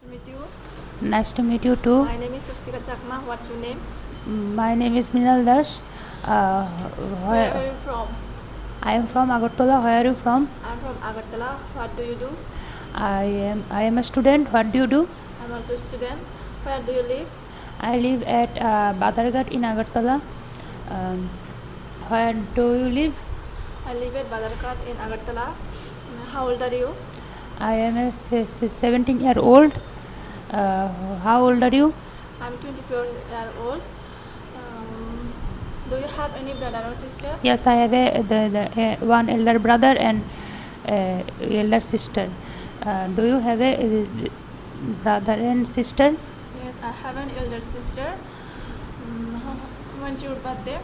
Meet you. Nice to meet you too. My name is Sustika Chakma. What's your name? My name is Minal Das. Where are you from? I am from Agartala. Where are you from? I'm from Agartala. What do you do? I am a student. What do you do? I'm also a student. Where do you live? I live at Badarghat in Agartala. Where do you live? I live at Badarkat in Agartala. How old are you? I am a 17-year-old. How old are you? I'm 24 years old. Do you have any brother or sister? Yes, I have one elder brother and elder sister. Do you have a brother and sister? Yes, I have an elder sister. When's your birthday?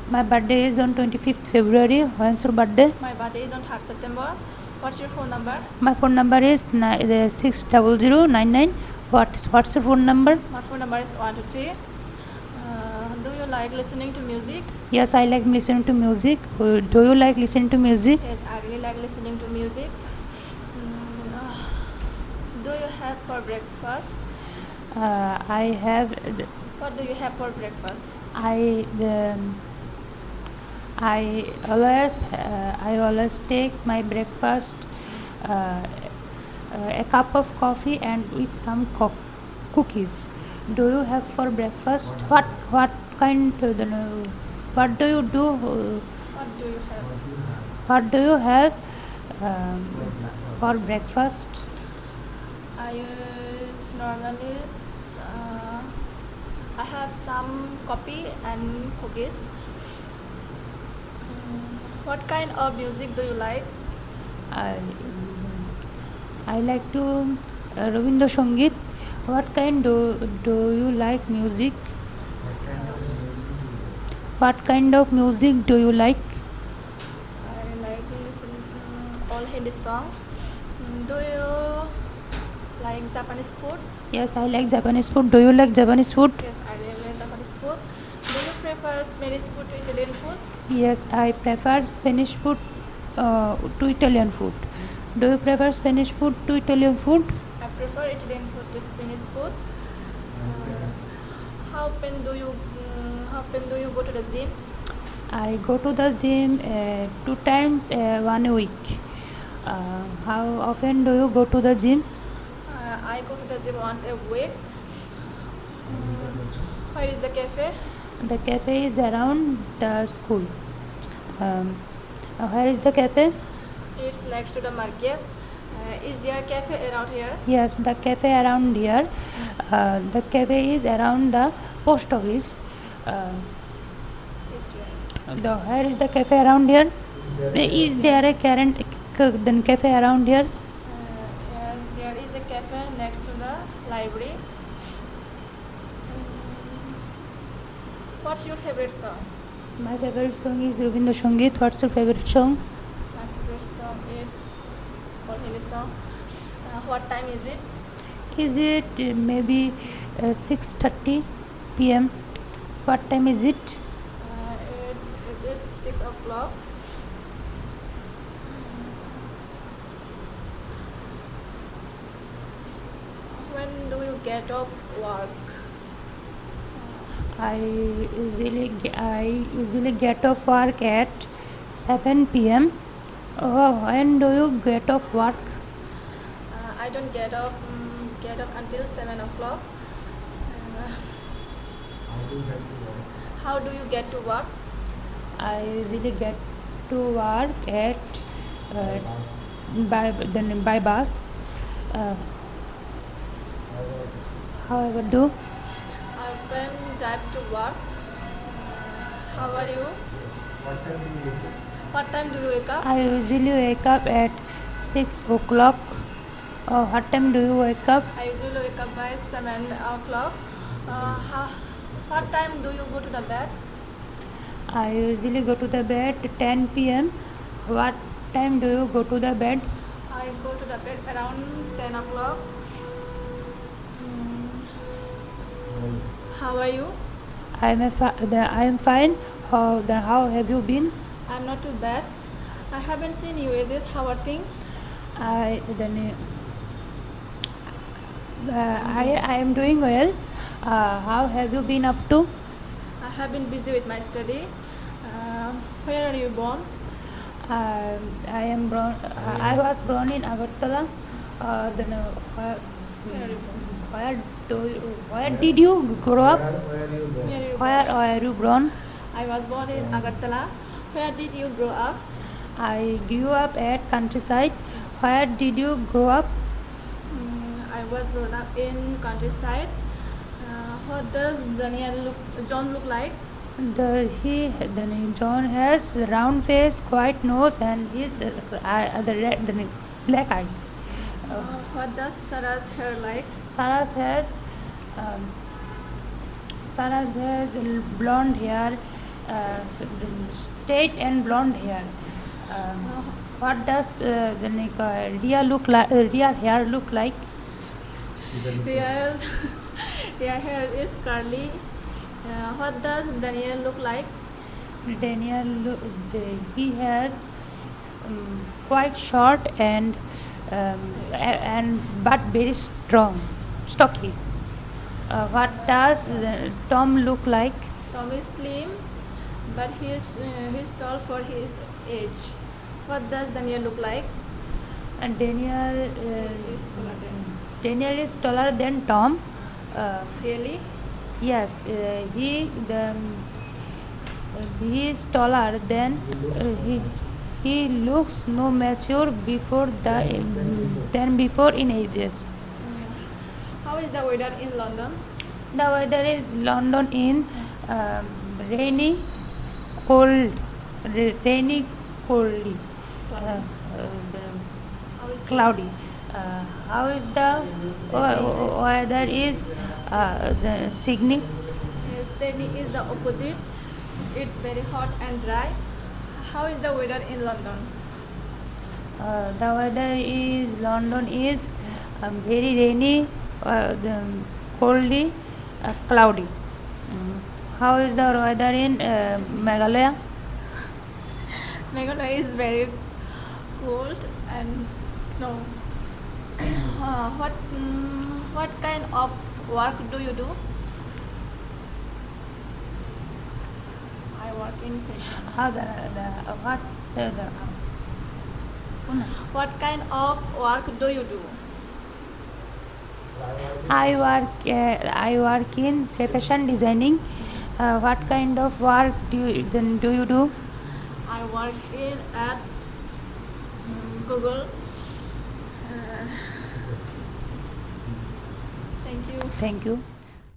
My birthday is on 25th February. When's your birthday? My birthday is on 3rd September. What's your phone number? My phone number is 60099. What's your phone number? My phone number is 123. Do you like listening to music? Yes, I like listening to music. Do you like listening to music? Yes, I really like listening to music. Do you have for breakfast? I have. What do you have for breakfast? I always take my breakfast a cup of coffee and eat some cookies. Do you have for breakfast? What kind? What do you do? What do you have? What do you have for breakfast? I use normally. I have some coffee and cookies. What kind of music do you like? I like to Rabindra Sangeet. What kind do you like music? What kind of music do you like? I like to listen all Hindi song. Do you like Japanese food? Yes, I like Japanese food. Do you like Japanese food? Yes, I really like Japanese food. Do you prefer Spanish food to Italian food? Yes, I prefer Spanish food to Italian food. Do you prefer Spanish food to Italian food? I prefer Italian food to Spanish food. How often do you go to the gym? I go to the gym 2 times 1 week. How often do you go to the gym? I go to the gym once a week. Where is the cafe? The cafe is around the school. Where is the cafe? It's next to the market. Is there a cafe around here? Yes, the cafe around here. The cafe is around the post office. Where is the cafe around here? Is there a current cafe around here? Yes, there is a cafe next to the library. What's your favorite song? My favorite song is Rabindra Sangeet. What's your favorite song? My favorite song is all Hindi song. What time is it? Is it maybe 6:30 p.m.? What time is it? Is it 6 o'clock? When do you get off work? I usually get off work at 7 p.m. When do you get off work? I don't get up until 7 o'clock. How do you get to work? I usually get to work at by bus. However, do I can drive to work. How are you? What time do you wake up? I usually wake up at 6 o'clock. What time do you wake up? I usually wake up by 7 o'clock. What time do you go to the bed? I usually go to the bed 10 p.m. What time do you go to the bed? I go to the bed around 10 o'clock. How are you? I am fine. How have you been? I'm not too bad. I haven't seen you. Is this how are things? I am doing well. How have you been up to? I have been busy with my study. Where are you born? I am born. I was born in Agartala. Then Where are you born? where did you grow up? Where are you Where born? are you born? I was born in Agartala. Where did you grow up? I grew up at countryside. Where did you grow up? I was brought up in countryside. What does John look like? John has round face, white nose, and his the black eyes. What does Sarah's hair like? Sarah's has um, Sarah's has blonde hair, straight and blonde hair. What does Ria look like? Ria hair look like? Ria's Ria hair is curly. What does Daniel look like? Daniel, he has quite short and but very strong, stocky. What does Tom look like? Tom is slim, but he's tall for his age. What does Daniel look like? And He's taller than. Daniel is taller than Tom. Really? Yes, he is taller than he looks no mature than before in ages. How is the weather in London? The weather is London in rainy, cold, rainy, coldly, How is cloudy. How is the weather is the Sydney? Sydney is the opposite. It's very hot and dry. How is the weather in London? The weather is London is very rainy, coldly, cloudy. How is the weather in Meghalaya? Meghalaya is very cold and snow. What kind of work do you do? I work in fashion. How What kind of work do you do? I work in fashion designing. What kind of work do you do? I work in at Google. Thank you. Thank you.